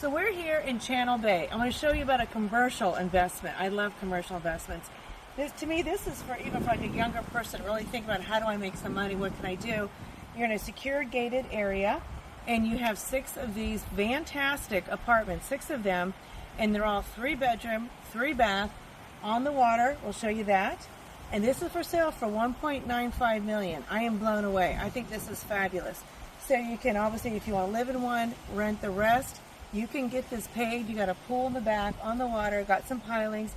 So we're here in Channel Bay. I want to show you about a commercial investment. I love commercial investments. To me, this is for even for like a younger person. Really think about how do I make some money? What can I do? You're in a secure gated area, and you have 6 of these fantastic apartments, 6 of them, and they're all 3-bedroom, 3-bath, on the water. We'll show you that. And this is for sale for $1.95 million. I am blown away. I think this is fabulous. So you can obviously, if you want to live in one, rent the rest. You can get this paid. You got a pool in the back on the water, got some pilings,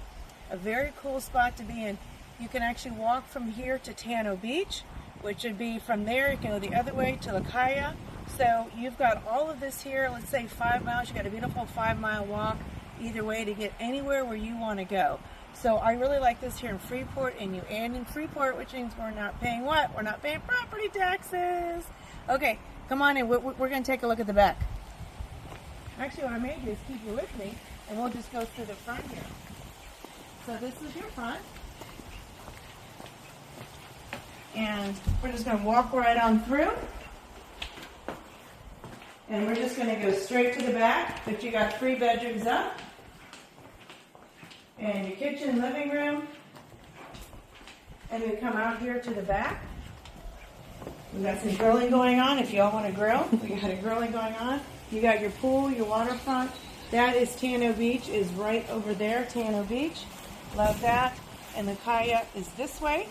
a very cool spot to be in. You can actually walk from here to Taino Beach, which would be from there. You can go the other way to Lucaya. So you've got all of this here, let's say 5 miles. You got a beautiful 5-mile walk either way to get anywhere where you want to go. So I really like this here in Freeport, and in Freeport, which means we're not paying what? We're not paying property taxes. Okay, come on in. We're going to take a look at the back. Actually, what I may do is keep you with me, and we'll just go through the front here. So this is your front. And we're just going to walk right on through. And we're just going to go straight to the back, but you got 3 bedrooms up. And your kitchen and living room. And we come out here to the back. We got some grilling going on if y'all want to grill. We got a grilling going on. You got your pool, your waterfront. That is Taino Beach, is right over there, Taino Beach. Love that. And the kayak is this way.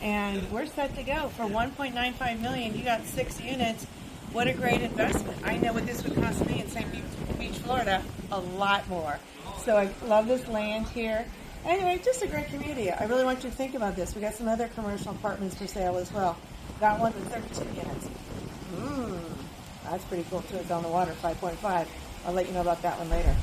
And we're set to go. For $1.95 million, you got 6 units. What a great investment. I know what this would cost me in St. Beach, Florida, a lot more. So I love this land here. Anyway, just a great community. I really want you to think about this. We got some other commercial apartments for sale as well. Got one with 32 units. That's pretty cool too. It's on the water, 5.5. I'll let you know about that one later.